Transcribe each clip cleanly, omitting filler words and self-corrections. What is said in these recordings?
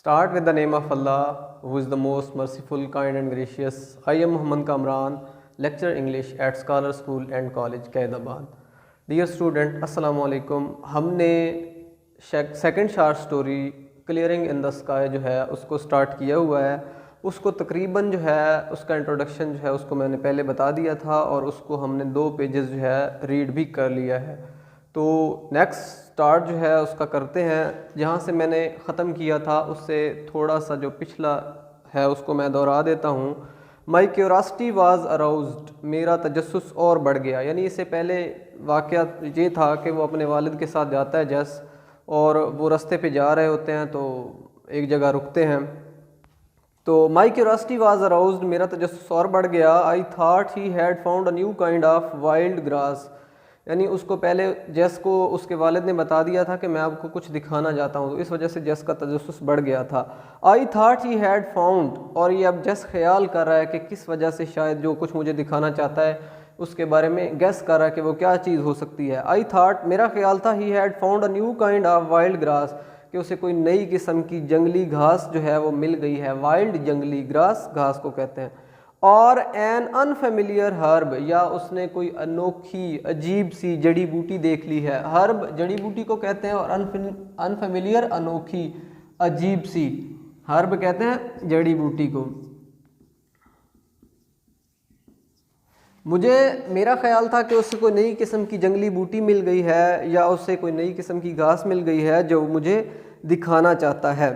Start with the name of Allah, who is the most merciful, kind and gracious. I am Muhammad Kamran, lecturer English at Scholar School and College, Qaidabad. Dear student, Assalamu alaikum. ہم نے second short story clearing in the sky جو ہے اس کو start کیا ہوا ہے. اس کو تقریباً جو ہے اس کا انٹروڈکشن جو ہے اس کو میں نے پہلے بتا دیا تھا اور اس کو ہم نے 2 پیجز جو ہے ریڈ بھی کر لیا ہے. تو نیکسٹ سٹارٹ جو ہے اس کا کرتے ہیں. جہاں سے میں نے ختم کیا تھا اس سے تھوڑا سا جو پچھلا ہے اس کو میں دہرا دیتا ہوں. مائی کیوراسٹی واز اراؤزڈ، میرا تجسس اور بڑھ گیا. یعنی اس سے پہلے واقعہ یہ تھا کہ وہ اپنے والد کے ساتھ جاتا ہے جیس، اور وہ رستے پہ جا رہے ہوتے ہیں تو ایک جگہ رکتے ہیں. تو مائی کیوراسٹی واز اراؤزڈ، میرا تجسس اور بڑھ گیا. I thought he had found a new kind of wild grass. یعنی اس کو پہلے جیس کو اس کے والد نے بتا دیا تھا کہ میں آپ کو کچھ دکھانا چاہتا ہوں، تو اس وجہ سے جیس کا تجسس بڑھ گیا تھا. آئی تھاٹ ہی ہیڈ فاؤنڈ، اور یہ اب جیس خیال کر رہا ہے کہ کس وجہ سے شاید جو کچھ مجھے دکھانا چاہتا ہے اس کے بارے میں گیس کر رہا ہے کہ وہ کیا چیز ہو سکتی ہے. آئی تھاٹ، میرا خیال تھا، he had found a new kind of wild grass, کہ اسے کوئی نئی قسم کی جنگلی گھاس جو ہے وہ مل گئی ہے. وائلڈ جنگلی گراس، گھاس کو کہتے ہیں. اور این انفیملیئر ہرب، یا اس نے کوئی انوکھی عجیب سی جڑی بوٹی دیکھ لی ہے. ہرب جڑی بوٹی کو کہتے ہیں اور انفیملیئر انوکھی عجیب سی، ہرب کہتے ہیں جڑی بوٹی کو. میرا خیال تھا کہ اس سے کوئی نئی قسم کی جنگلی بوٹی مل گئی ہے یا اس سے کوئی نئی قسم کی گھاس مل گئی ہے جو مجھے دکھانا چاہتا ہے.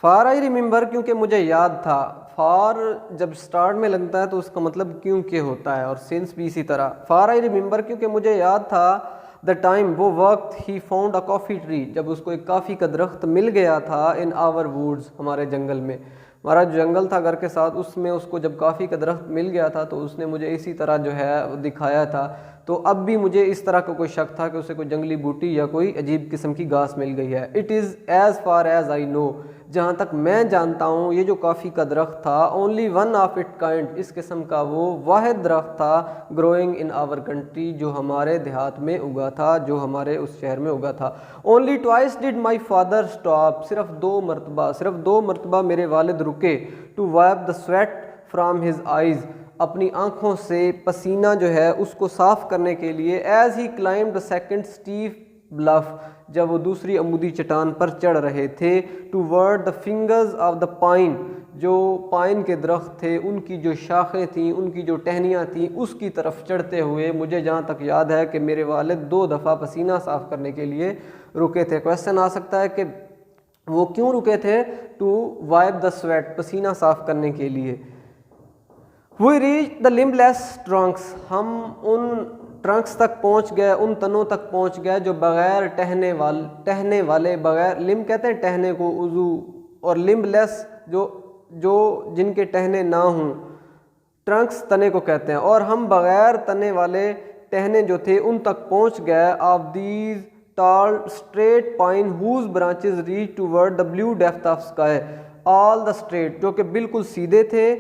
فار آئی ریممبر، کیونکہ مجھے یاد تھا. فار جب سٹارٹ میں لگتا ہے تو اس کا مطلب کیونکہ ہوتا ہے، اور سنس بھی اسی طرح. فار آئی ریممبر، کیونکہ مجھے یاد تھا. دا ٹائم، وہ وقت. He found a coffee tree, جب اس کو ایک کافی کا درخت مل گیا تھا. ان آور ووڈز، ہمارے جنگل میں. ہمارا جو جنگل تھا گھر کے ساتھ، اس میں اس کو جب کافی کا درخت مل گیا تھا تو اس نے مجھے اسی طرح جو ہے دکھایا تھا. تو اب بھی مجھے اس طرح کا کوئی شک تھا کہ اسے کوئی جنگلی بوٹی یا کوئی عجیب قسم کی گھاس مل گئی ہے. It is as far as I know, جہاں تک میں جانتا ہوں یہ جو کافی کا درخت تھا. Only one of it kind, اس قسم کا وہ واحد درخت تھا. گروئنگ ان آور کنٹری، جو ہمارے دیہات میں اگا تھا، جو ہمارے اس شہر میں اگا تھا. Only twice did my father stop, صرف 2 مرتبہ میرے والد رکے. To wipe the sweat from his eyes, اپنی آنکھوں سے پسینہ جو ہے اس کو صاف کرنے کے لیے. As he climb the second steep bluff, جب وہ دوسری عمودی چٹان پر چڑھ رہے تھے. Toward the fingers of the pine, جو پائن کے درخت تھے ان کی جو شاخیں تھیں، ان کی جو ٹہنیاں تھیں، اس کی طرف چڑھتے ہوئے. مجھے جہاں تک یاد ہے کہ میرے والد 2 دفعہ پسینہ صاف کرنے کے لیے رکے تھے. کویسچن آ سکتا ہے کہ وہ کیوں رکے تھے؟ ٹو وائپ دا سویٹ، پسینہ صاف کرنے کے لیے. وی ریچ دا لمبلیس ٹرنکس، ہم ان ٹرنکس تک پہنچ گئے، ان تنوں تک پہنچ گئے جو بغیر ٹہنے والے بغیر، لمب کہتے ہیں ٹہنے کو، عضو، اور لمب لیس جو جن کے ٹہنے نہ ہوں. ٹرنکس تنے کو کہتے ہیں، اور ہم بغیر تنے والے ٹہنے جو تھے ان تک پہنچ گئے. Of these tall straight pine whose branches reach toward the blue depth of sky. All the straight, جو کہ بالکل سیدھے تھے،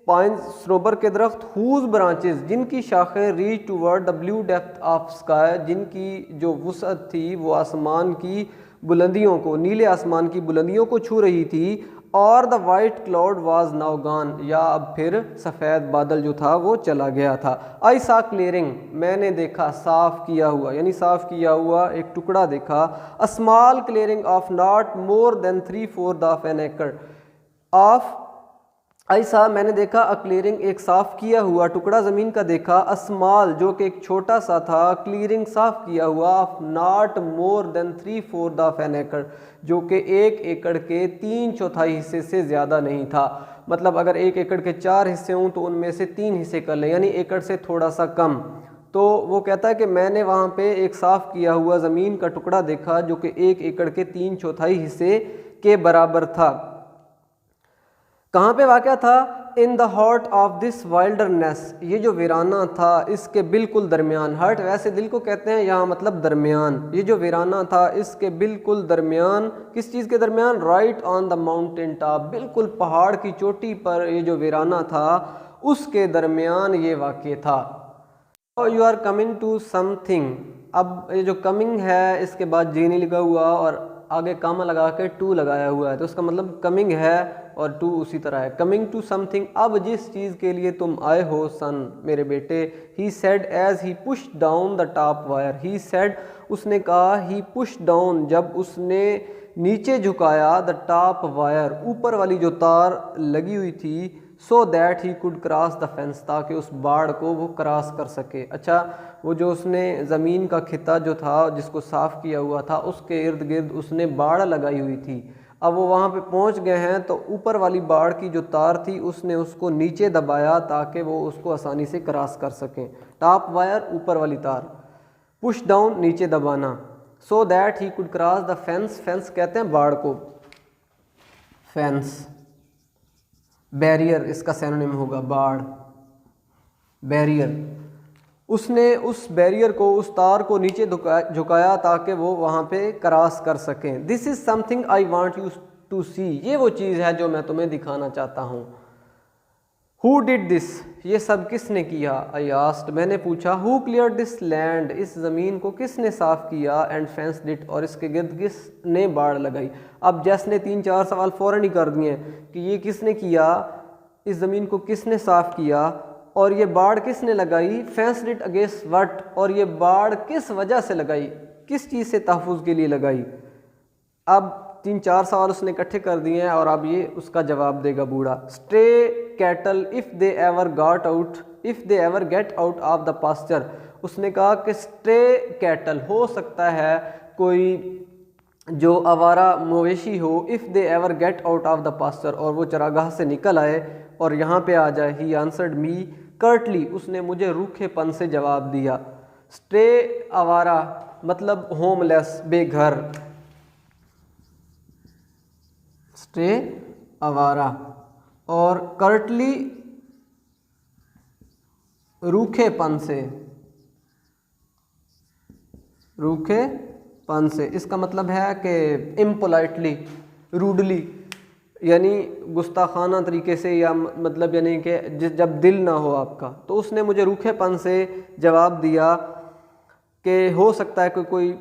پائن سنوبر کے درخت. ہوز برانچز، جن کی شاخیں. Reach toward the blue depth of sky, جن کی جو وسعت تھی وہ آسمان کی بلندیوں کو، نیلے آسمان کی بلندیوں کو چھو رہی تھی. اور دا وائٹ کلاؤڈ واز ناؤ گان، یا اب پھر سفید بادل جو تھا وہ چلا گیا تھا. آئی سا کلیئرنگ، میں نے دیکھا صاف کیا ہوا، یعنی صاف کیا ہوا ایک ٹکڑا دیکھا. A small clearing of not more than 3/4 of an acre of. ایسا میں نے دیکھا، کلیئرنگ ایک صاف کیا ہوا ٹکڑا زمین کا دیکھا. اسمال جو کہ ایک چھوٹا سا تھا، کلیئرنگ صاف کیا ہوا. Of not more than 3/4 of an acre, جو کہ 1 ایکڑ کے 3/4 حصے سے زیادہ نہیں تھا. مطلب اگر 1 ایکڑ کے 4 حصے ہوں تو ان میں سے 3 حصے کر لیں، یعنی ایکڑ سے تھوڑا سا کم. تو وہ کہتا ہے کہ میں نے وہاں پہ ایک صاف کیا ہوا زمین کا ٹکڑا دیکھا جو کہ 1 ایکڑ کے 3/4 حصے کے برابر تھا. کہاں پہ واقع تھا؟ In the heart of this wilderness, یہ جو ویرانہ تھا اس کے بالکل درمیان. ہارٹ ویسے دل کو کہتے ہیں، یہاں مطلب درمیان. یہ جو ویرانہ تھا اس کے بالکل درمیان. کس چیز کے درمیان؟ Right on the mountain top, بالکل پہاڑ کی چوٹی پر یہ جو ویرانہ تھا اس کے درمیان یہ واقع تھا. یو آر کمنگ ٹو سم تھنگ، اب یہ جو کمنگ ہے اس کے بعد جی نہیں لگا ہوا اور آگے کاما لگا کے ٹو لگایا ہوا ہے، تو اس کا مطلب کمنگ ہے اور ٹو اسی طرح ہے. کمنگ ٹو سم تھنگ، اب جس چیز کے لیے تم آئے ہو سن میرے بیٹے. He said as he push down the top wire. He said اس نے کہا، ہی پش ڈاؤن جب اس نے نیچے جھکایا، دا ٹاپ وائر اوپر والی جو تار لگی ہوئی تھی، سو that he could cross the fans تاکہ اس باڑ کو وہ کراس کر سکے. اچھا وہ جو اس نے زمین کا خطہ جو تھا جس کو صاف کیا ہوا تھا اس کے ارد گرد اس نے باڑ لگائی ہوئی تھی. اب وہ وہاں پہ پہنچ گئے ہیں تو اوپر والی باڑ کی جو تار تھی اس نے اس کو نیچے دبایا تاکہ وہ اس کو آسانی سے کراس کر سکیں. ٹاپ وائر اوپر والی تار، پش ڈاؤن نیچے دبانا. So that he could cross the fence. Fence کہتے ہیں باڑ کو، فینس بیریئر اس کا سینونیم ہوگا، باڑ بیریئر. اس نے اس بیریئر کو، اس تار کو نیچے جھکایا تاکہ وہ وہاں پہ کراس کر سکیں. This is something I want you to see, یہ وہ چیز ہے جو میں تمہیں دکھانا چاہتا ہوں. ہو ڈڈ دس، یہ سب کس نے کیا. آئی آسکڈ، میں نے پوچھا. ہو کلیئرڈ دس لینڈ، اس زمین کو کس نے صاف کیا. اینڈ فینسڈ اٹ، اور اس کے گرد کس نے باڑ لگائی. اب جیس نے 3-4 سوال فوراً ہی کر دیے کہ یہ کس نے کیا، اس زمین کو کس نے صاف کیا، اور یہ باڑ کس نے لگائی. فینسڈ اٹ اگینسٹ وٹ، اور یہ باڑ کس وجہ سے لگائی، کس چیز سے تحفظ کے لیے لگائی. اب 3-4 سوال اس نے اکٹھے کر دیے ہیں اور اب یہ اس کا جواب دے گا بوڑھا. Stray cattle if they ever get out of the pasture. اس نے کہا کہ اسٹرے کیٹل ہو سکتا ہے کوئی جو آوارہ مویشی ہو، if they ever get out of the pasture, اور وہ چراگاہ سے نکل آئے اور یہاں پہ آ جائے. ہی آنسرڈ می کرٹلی، اس نے مجھے روکھے پن سے جواب دیا. اسٹرے آوارہ مطلب ہوم لیس، بے گھر. اسٹرے آوارہ، اور کرٹلی روکھے پن سے. روکھے پن سے اس کا مطلب ہے کہ امپولائٹلی، روڈلی، یعنی گستاخانہ طریقے سے، یا مطلب یعنی کہ جب دل نہ ہو آپ کا. تو اس نے مجھے روکھے پن سے جواب دیا کہ ہو سکتا ہے کہ کوئی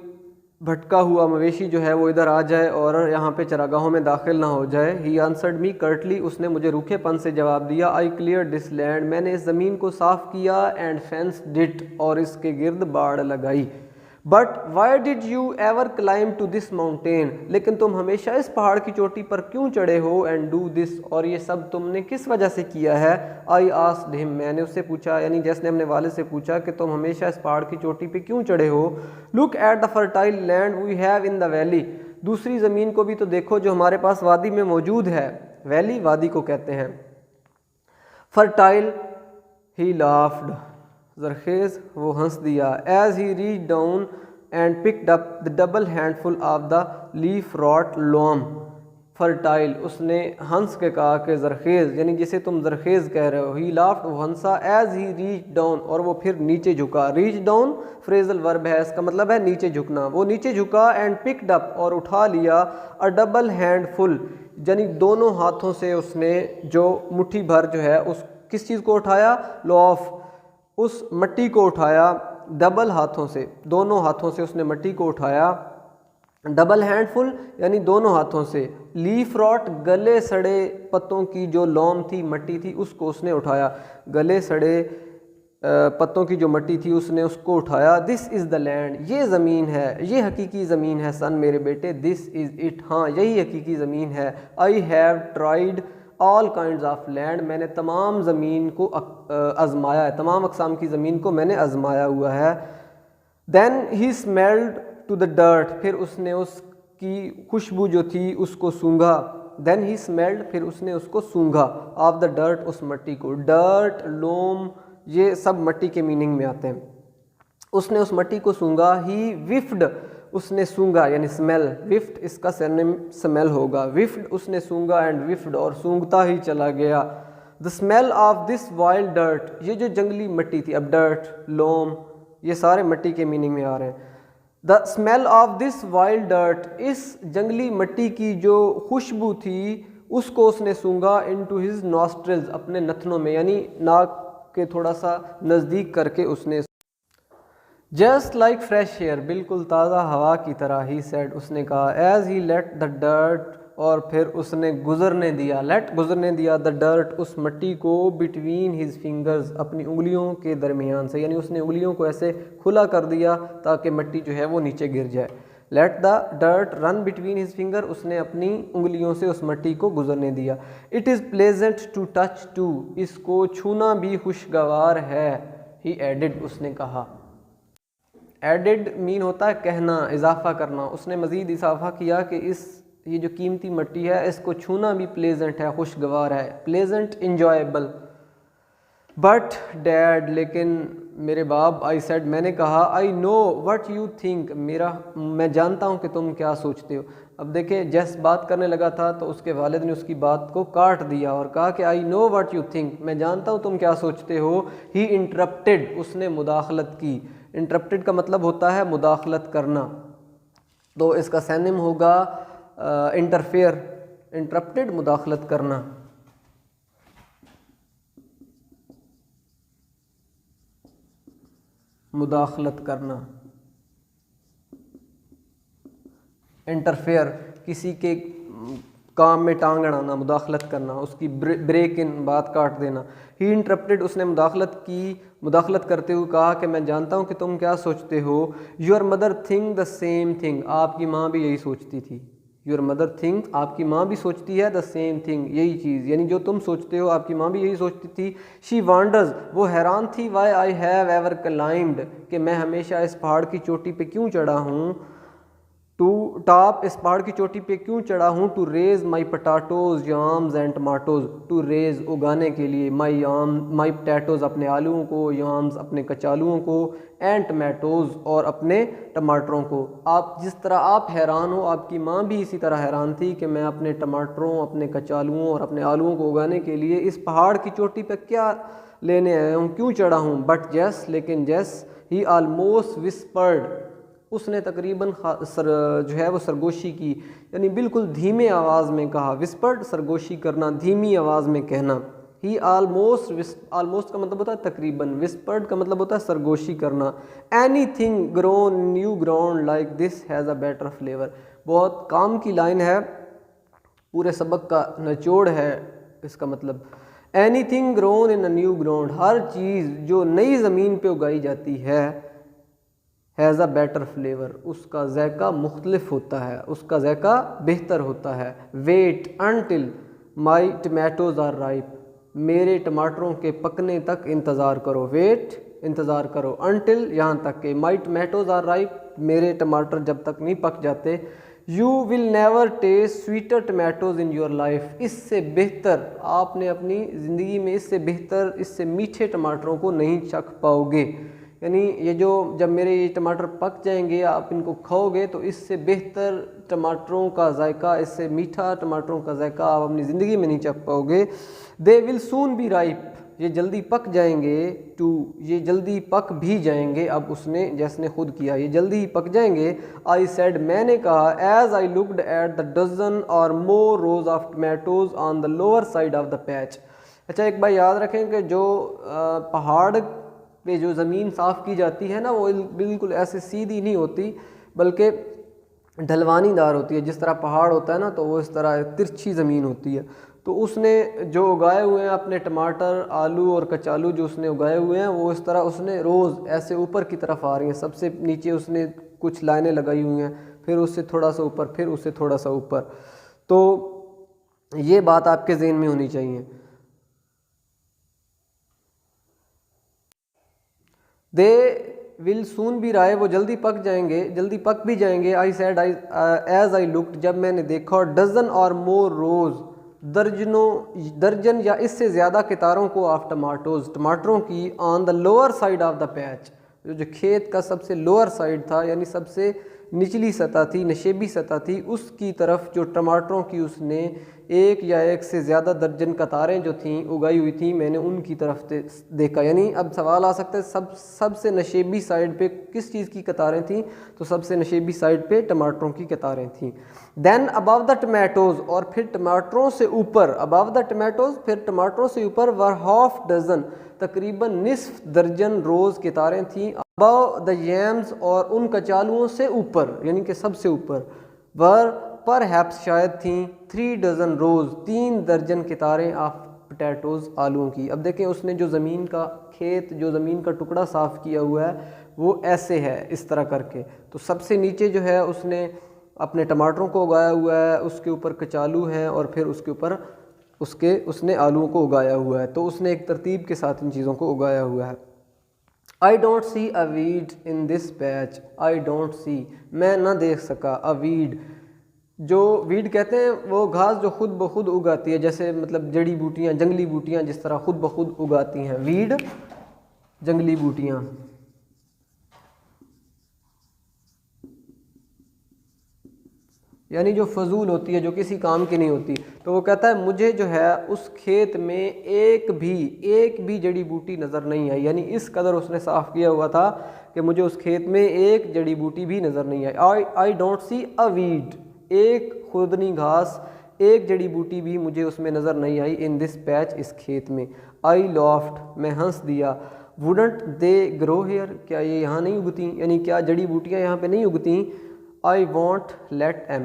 بھٹکا ہوا مویشی جو ہے وہ ادھر آ جائے اور یہاں پہ چراگاہوں میں داخل نہ ہو جائے. ہی آنسرڈ می کرٹلی، اس نے مجھے روکھے پن سے جواب دیا. آئی کلیئر دس لینڈ، میں نے اس زمین کو صاف کیا. اینڈ فینسڈ اٹ، اور اس کے گرد باڑ لگائی. But why did you ever climb to this mountain, لیکن تم ہمیشہ اس پہاڑ کی چوٹی پر کیوں چڑھے ہو. اینڈ ڈو دس، اور یہ سب تم نے کس وجہ سے کیا ہے. آئی آسکڈ ہم، میں نے اس سے پوچھا، یعنی جس نے اپنے والد سے پوچھا کہ تم ہمیشہ اس پہاڑ کی چوٹی پہ کیوں چڑھے ہو. Look at the fertile land we have in the valley, دوسری زمین کو بھی تو دیکھو جو ہمارے پاس وادی میں موجود ہے. ویلی وادی کو کہتے ہیں. فرٹائل، ہی لافڈ، زرخیز، وہ ہنس دیا. As he reach down and picked up the double handful of the leaf rot loam. Fertile, اس نے ہنس کے کہا کہ زرخیز، یعنی جسے تم زرخیز کہہ رہے ہو. ہی لافڈ، وہ ہنسا. ایز ہی ریچ ڈاؤن، اور وہ پھر نیچے جھکا. ریچ ڈاؤن فریزل ورب ہے، اس کا مطلب ہے نیچے جھکنا. وہ نیچے جھکا. اینڈ پکڈ اپ، اور اٹھا لیا. اے ڈبل ہینڈ فل، یعنی دونوں ہاتھوں سے اس نے جو مٹھی بھر جو ہے اس کس چیز کو اٹھایا. لوف، اس مٹی کو اٹھایا. ڈبل ہاتھوں سے، دونوں ہاتھوں سے اس نے مٹی کو اٹھایا. ڈبل ہینڈ فل یعنی دونوں ہاتھوں سے. لیف راٹ، گلے سڑے پتوں کی جو لوم تھی، مٹی تھی، اس کو اس نے اٹھایا. گلے سڑے پتوں کی جو مٹی تھی اس نے اس کو اٹھایا. دس از دا لینڈ، یہ زمین ہے، یہ حقیقی زمین ہے. سن میرے بیٹے، دس از اٹ، ہاں یہی حقیقی زمین ہے. I have tried all kinds of land, میں نے تمام زمین کو آزمایا ہے، تمام اقسام کی زمین کو میں نے آزمایا ہوا ہے. دین ہی اسمیلڈ ٹو دا ڈرٹ، پھر اس نے اس کی خوشبو جو تھی اس کو سونگھا. دین ہی اسمیلڈ، پھر اس نے اس کو سونگھا. آف دا ڈرٹ، اس مٹی کو. ڈرٹ، لوم، یہ سب مٹی کے میننگ میں آتے ہیں. اس نے اس مٹی کو سونگھا. ہی وفڈ، اس نے سونگھا یعنی اسمیل. وفٹ اس کا سرنیم اسمیل ہوگا. وفڈ، اس نے سونگھا. اینڈ وفڈ، اور سونگھتا ہی چلا گیا. The smell of this wild dirt, یہ جو جنگلی مٹی تھی. اب ڈرٹ، لوم، یہ سارے مٹی کے میننگ میں آ رہے ہیں. The smell of this wild dirt, اس جنگلی مٹی کی جو خوشبو تھی اس کو اس نے سونگھا. انٹو ہز نوسٹرلز، اپنے نتنوں میں، یعنی ناک کے تھوڑا سا نزدیک کر کے اس نے. جسٹ لائک فریش ایئر، بالکل تازہ ہوا کی طرح، ہی سیڈ اس نے کہا، as he late the dirt اور پھر اس نے گزرنے دیا، لیٹ گزرنے دیا دا ڈرٹ اس مٹی کو، بٹوین ہز فنگرز اپنی انگلیوں کے درمیان سے، یعنی اس نے انگلیوں کو ایسے کھلا کر دیا تاکہ مٹی جو ہے وہ نیچے گر جائے. Let the dirt run between his finger, اس نے اپنی انگلیوں سے اس مٹی کو گزرنے دیا. It is pleasant to touch too, اس کو چھونا بھی خوشگوار ہے، ہی ایڈڈ اس نے کہا. ایڈڈ مین ہوتا ہے کہنا، اضافہ کرنا. اس نے مزید اضافہ کیا کہ یہ جو قیمتی مٹی ہے اس کو چھونا بھی پلیزنٹ ہے، خوشگوار ہے، پلیزنٹ، انجوائبل. بٹ ڈیڈ لیکن میرے باپ، آئی سیڈ میں نے کہا، آئی نو وٹ یو تھنک میں جانتا ہوں کہ تم کیا سوچتے ہو. اب دیکھیں جیس بات کرنے لگا تھا تو اس کے والد نے اس کی بات کو کاٹ دیا اور کہا کہ آئی نو وٹ یو تھنک، میں جانتا ہوں تم کیا سوچتے ہو. ہی انٹرپٹیڈ اس نے مداخلت کی. انٹرپٹیڈ کا مطلب ہوتا ہے مداخلت کرنا، تو اس کا سینم ہوگا انٹرفیئر. انٹرپٹیڈ مداخلت کرنا. مداخلت کرنا. انٹرفیئر کسی کے کام میں ٹانگ اڑانا، مداخلت کرنا، اس کی بریک ان، بات کاٹ دینا. ہی انٹرپٹیڈ اس نے مداخلت کی، مداخلت کرتے ہوئے کہا کہ میں جانتا ہوں کہ تم کیا سوچتے ہو. Your mother think the same thing, آپ کی ماں بھی یہی سوچتی تھی. یور مدر تھنک، آپ کی ماں بھی سوچتی ہے، دا سیم تھنگ یہی چیز، یعنی جو تم سوچتے ہو آپ کی ماں بھی یہی سوچتی تھی. شی وانڈرز وہ حیران تھی، وائی آئی ہیو ایور کلائمڈ کہ میں ہمیشہ اس پہاڑ کی چوٹی پہ کیوں چڑھا ہوں. ٹو ٹاپ اس پہاڑ کی چوٹی پہ کیوں چڑھا ہوں. To raise my potatoes yams and tomatoes, to raise اگانے کے لیے، مائی پٹیٹوز اپنے آلوؤں کو، یامز اپنے کچالوؤں کو، اینڈ ٹمیٹوز اور اپنے ٹماٹروں کو. آپ جس طرح آپ حیران ہو، آپ کی ماں بھی اسی طرح حیران تھی کہ میں اپنے ٹماٹروں، اپنے کچالوؤں اور اپنے آلوؤں کو اگانے کے لیے اس پہاڑ کی چوٹی پہ کیا لینے آیا ہوں، کیوں چڑھا ہوں. بٹ جیس لیکن جیس، ہی آلموسٹ وسپرڈ اس نے تقریباً جو ہے وہ سرگوشی کی، یعنی بالکل دھیمے آواز میں کہا. وسپرڈ سرگوشی کرنا، دھیمی آواز میں کہنا. ہی آلموسٹ کا مطلب ہوتا ہے تقریباً، وسپرڈ کا مطلب ہوتا ہے سرگوشی کرنا. Any thing grown new ground like this has a better flavour, بہت کام کی لائن ہے، پورے سبق کا نچوڑ ہے اس کا مطلب. Anything grown in a new ground, ہر چیز جو نئی زمین پہ اگائی جاتی ہے، ہیز اے بیٹر فلیور اس کا ذائقہ مختلف ہوتا ہے، اس کا ذائقہ بہتر ہوتا ہے. Wait until my tomatoes are ripe, میرے ٹماٹروں کے پکنے تک انتظار کرو. ویٹ انتظار کرو، انٹل یہاں تک کہ مائی ٹمیٹوز آر رائپ میرے ٹماٹر جب تک نہیں پک جاتے. You will never taste sweeter tomatoes in your life, اس سے بہتر آپ نے اپنی زندگی میں اس سے بہتر، اس سے میٹھے ٹماٹروں کو نہیں چکھ پاؤ گے. یعنی یہ جو جب میرے یہ ٹماٹر پک جائیں گے آپ ان کو کھاؤ گے تو اس سے بہتر ٹماٹروں کا ذائقہ، اس سے میٹھا ٹماٹروں کا ذائقہ آپ اپنی زندگی میں نہیں چکھ پاؤ گے. دے ول سون بی رائپ، یہ جلدی پک جائیں گے. ٹو یہ جلدی پک بھی جائیں گے. اب اس نے جس نے خود کیا، یہ جلدی ہی پک جائیں گے. آئی سیڈ میں نے کہا، as I looked at the dozen or more rows of tomatoes on the lower side of the patch. اچھا ایک بات یاد رکھیں کہ جو پہاڑ پہ جو زمین صاف کی جاتی ہے نا، وہ بالکل ایسے سیدھی نہیں ہوتی بلکہ ڈھلوانی دار ہوتی ہے. جس طرح پہاڑ ہوتا ہے نا تو وہ اس طرح ترچھی زمین ہوتی ہے. تو اس نے جو اگائے ہوئے ہیں اپنے ٹماٹر، آلو اور کچالو جو اس نے اگائے ہوئے ہیں، وہ اس طرح اس نے روز ایسے اوپر کی طرف آ رہی ہیں. سب سے نیچے اس نے کچھ لائنیں لگائی ہوئی ہیں، پھر اس سے تھوڑا سا اوپر، پھر اس سے تھوڑا سا اوپر. تو یہ بات آپ کے ذہن میں ہونی چاہیے. دے ول سون بی رائے، وہ جلدی پک جائیں گے، جلدی پک بھی جائیں گے. I said as I looked جب میں نے دیکھا، ڈزن اور مور روز درجن یا اس سے زیادہ قطاروں کو، آف ٹماٹوز ٹماٹروں کی، on the lower side of the patch جو کھیت کا سب سے لوور سائڈ تھا، یعنی سب سے نچلی سطح تھی، نشیبی سطح تھی، اس کی طرف جو ٹماٹروں کی اس نے ایک یا ایک سے زیادہ درجن قطاریں جو تھیں اگائی ہوئی تھیں، میں نے ان کی طرف دیکھا. یعنی اب سوال آ سکتا ہے سب سے نشیبی سائڈ پہ کس چیز کی قطاریں تھیں؟ تو سب سے نشیبی سائڈ پہ ٹماٹروں کی قطاریں تھیں. دین ابو دا ٹمیٹوز اور پھر ٹماٹروں سے اوپر، ابو دا ٹمیٹوز پھر ٹماٹروں سے اوپر، ور ہاف ڈزن تقریباً نصف درجن روز قطاریں تھیں، above the yams اور ان کچالوؤں سے اوپر یعنی کہ سب سے اوپر were perhaps شاید تھیں 3 dozen rows 3 درجن کتاریں آف پٹیٹوز آلوؤں کی. اب دیکھیں اس نے جو زمین کا کھیت جو زمین کا ٹکڑا صاف کیا ہوا ہے وہ ایسے ہے اس طرح کر کے. تو سب سے نیچے جو ہے اس نے اپنے ٹماٹروں کو اگایا ہوا ہے, اس کے اوپر کچالو ہیں اور پھر اس کے اوپر اس نے آلوؤں کو اگایا ہوا ہے. تو اس نے ایک ترتیب کے ساتھ ان چیزوں کو اگایا ہوا ہے. I don't see a weed in this patch. I don't see میں نہ دیکھ سکا. a weed جو ویڈ کہتے ہیں وہ گھاس جو خود بخود اگاتی ہے, جیسے مطلب جڑی بوٹیاں جنگلی بوٹیاں جس طرح خود بخود اگاتی ہیں. ویڈ جنگلی بوٹیاں. یعنی جو فضول ہوتی ہے جو کسی کام کی نہیں ہوتی. تو وہ کہتا ہے مجھے جو ہے اس کھیت میں ایک بھی جڑی بوٹی نظر نہیں آئی. یعنی اس قدر اس نے صاف کیا ہوا تھا کہ مجھے اس کھیت میں ایک جڑی بوٹی بھی نظر نہیں آئی. I don't see a weed ایک خوردنی گھاس ایک جڑی بوٹی بھی مجھے اس میں نظر نہیں آئی. in this patch اس کھیت میں. I laughed میں ہنس دیا. wouldn't they grow here کیا یہ یہاں نہیں اگتی, یعنی کیا جڑی بوٹیاں یہاں پہ نہیں اگتی. I won't let them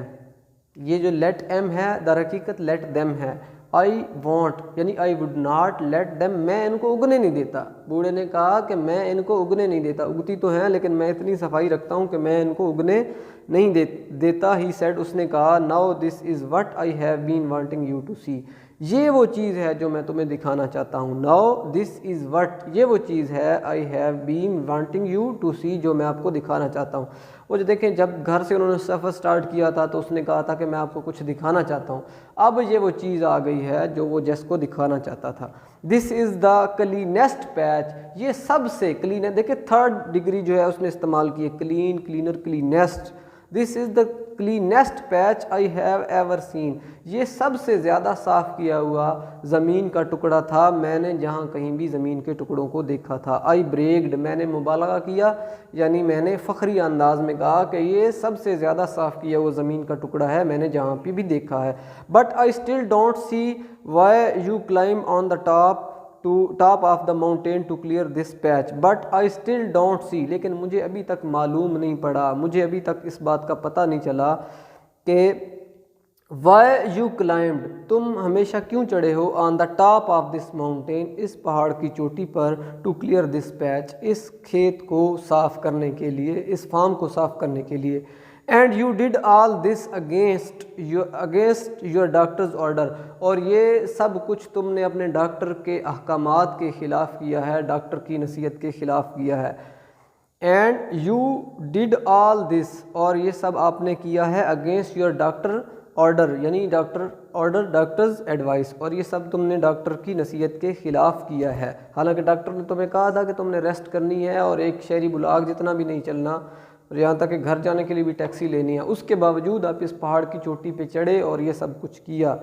یہ جو let them ہے در حقیقت let them ہے. I won't یعنی I would not let them میں ان کو اگنے نہیں دیتا. بوڑھے نے کہا کہ میں ان کو اگنے نہیں دیتا. اگتی تو ہیں لیکن میں اتنی صفائی رکھتا ہوں کہ میں ان کو اگنے نہیں دیتا. He said اس نے کہا now this is what I have been wanting you to see یہ وہ چیز ہے جو میں تمہیں دکھانا چاہتا ہوں. now this is what یہ وہ چیز ہے I have been wanting you to see جو میں آپ کو دکھانا چاہتا ہوں. وہ جو دیکھیں جب گھر سے انہوں نے سفر سٹارٹ کیا تھا تو اس نے کہا تھا کہ میں آپ کو کچھ دکھانا چاہتا ہوں. اب یہ وہ چیز آ گئی ہے جو وہ جس کو دکھانا چاہتا تھا. دس از دا کلینسٹ پیچ یہ سب سے کلین ہے. دیکھیں 3rd ڈگری جو ہے اس نے استعمال کی ہے, clean cleaner cleanest. This is the cleanest patch I have ever seen یہ سب سے زیادہ صاف کیا ہوا زمین کا ٹکڑا تھا میں نے جہاں کہیں بھی زمین کے ٹکڑوں کو دیکھا تھا. آئی بریگڈ میں نے مبالغہ کیا یعنی میں نے فخری انداز میں کہا کہ یہ سب سے زیادہ صاف کیا ہوا زمین کا ٹکڑا ہے میں نے جہاں پہ بھی دیکھا ہے. But I still don't see why you climb on the top of the mountain to clear this patch. But I still don't see لیکن مجھے ابھی تک معلوم نہیں پڑا, مجھے ابھی تک اس بات کا پتہ نہیں چلا کہ وائی یو کلائمڈ تم ہمیشہ کیوں چڑھے ہو on the top of this mountain اس پہاڑ کی چوٹی پر ٹو کلیئر دس پیچ اس کھیت کو صاف کرنے کے لیے اس فارم کو صاف کرنے کے لیے. And you did all this against your doctors order اور یہ سب کچھ تم نے اپنے ڈاکٹر کے احکامات کے خلاف کیا ہے, ڈاکٹر کی نصیحت کے خلاف کیا ہے. اینڈ یو ڈڈ آل دس اور یہ سب آپ نے کیا ہے اگینسٹ یور ڈاکٹر آرڈر یعنی ڈاکٹرز ایڈوائس اور یہ سب تم نے ڈاکٹر کی نصیحت کے خلاف کیا ہے. حالانکہ ڈاکٹر نے تمہیں کہا تھا کہ تم نے ریسٹ کرنی ہے اور ایک شہری بلاگ جتنا بھی نہیں چلنا اور یہاں تک کہ گھر جانے کے لیے بھی ٹیکسی لینی ہے. اس کے باوجود آپ اس پہاڑ کی چوٹی پہ چڑھے اور یہ سب کچھ کیا.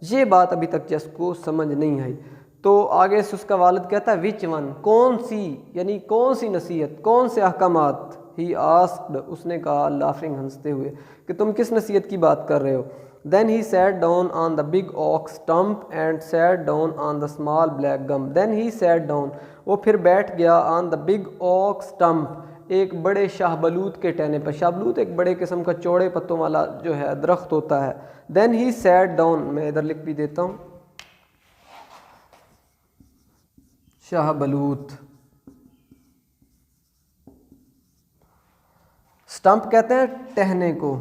یہ بات ابھی تک جس کو سمجھ نہیں آئی. تو آگے سے اس کا والد کہتا ہے وچ ون کون سی یعنی کون سی نصیحت کون سے احکامات. ہی آسکڈ اس نے کہا لافنگ ہنستے ہوئے کہ تم کس نصیحت کی بات کر رہے ہو. Then he sat down on the big oak stump and sat down on the small black gum. Then he sat down وہ پھر بیٹھ گیا آن دا بگ اوک اسٹمپ ایک بڑے شاہ بلوت کے ٹہنے پر. شاہ بلوت ایک بڑے قسم کا چوڑے پتوں والا جو ہے درخت ہوتا ہے. دین ہی سیٹ ڈاؤن میں ادھر لکھ بھی دیتا ہوں شاہ بلوت. سٹمپ کہتے ہیں ٹہنے کو,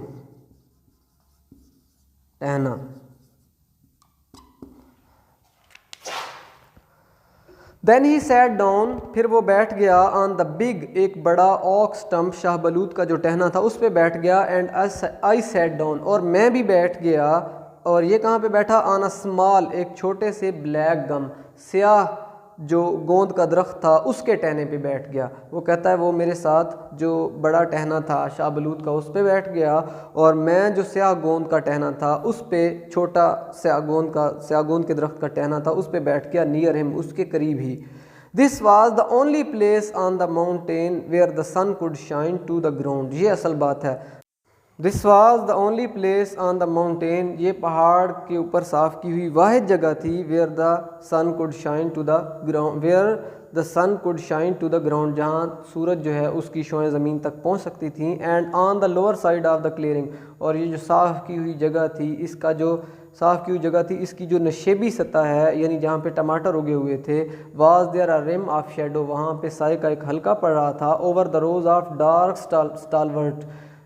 ٹہنا. دین ہی سیٹ ڈاؤن پھر وہ بیٹھ گیا آن دا بگ ایک بڑا اوک اسٹمپ شاہ بلوت کا جو ٹہنا تھا اس پہ بیٹھ گیا. اینڈ آئی سیٹ ڈاؤن اور میں بھی بیٹھ گیا. اور یہ کہاں پہ بیٹھا آن اے اسمال ایک چھوٹے سے بلیک گم سیاہ جو گوند کا درخت تھا اس کے ٹہنے پہ بیٹھ گیا. وہ کہتا ہے وہ میرے ساتھ جو بڑا ٹہنا تھا شاہ بلوت کا اس پہ بیٹھ گیا اور میں جو سیاہ گوند کا ٹہنا تھا اس پہ چھوٹا سیاہ گوند کے درخت کا ٹہنا تھا اس پہ بیٹھ گیا نیئر ہم اس کے قریب ہی. This was the only place on the mountain where the sun could shine to the ground. یہ اصل بات ہے this was the only place on the mountain, یہ پہاڑ کے اوپر صاف کی ہوئی واحد جگہ تھی، where the sun could shine to the ground, where the sun could shine to the ground, جہاں سورج جو ہے اس کی شعائیں زمین تک پہنچ سکتی تھیں، and on the lower side of the clearing, اور یہ جو صاف کی ہوئی جگہ تھی، اس کا جو صاف کی ہوئی جگہ تھی اس کی جو نشیبی سطح ہے، یعنی جہاں پہ ٹماٹر اگے ہوئے تھے، واز دیئر اے رم آف شیڈو، وہاں پہ سائے کا ایک حلقہ پڑ رہا تھا، over the rows of dark stalwart,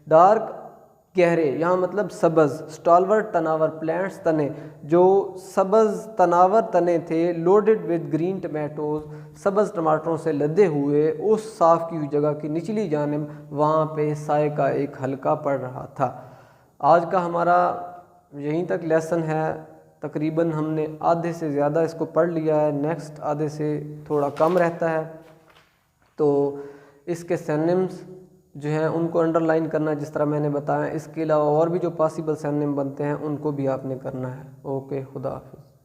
dark گہرے، یہاں مطلب سبز، اسٹالورٹ تناور، پلانٹس تنے، جو سبز تناور تنے تھے، لوڈڈ ود گرین ٹمیٹوز، سبز ٹماٹروں سے لدے ہوئے، اس صاف کی ہوئی جگہ کی نچلی جانب وہاں پہ سائے کا ایک حلقہ پڑ رہا تھا۔ آج کا ہمارا یہیں تک لیسن ہے، تقریباً ہم نے آدھے سے زیادہ اس کو پڑھ لیا ہے، نیکسٹ آدھے سے تھوڑا کم رہتا ہے، تو اس کے سینمز جو ہیں ان کو انڈر لائن کرنا جس طرح میں نے بتایا، اس کے علاوہ اور بھی جو پاسبل سینم بنتے ہیں ان کو بھی آپ نے کرنا ہے۔ اوکے، خدا حافظ۔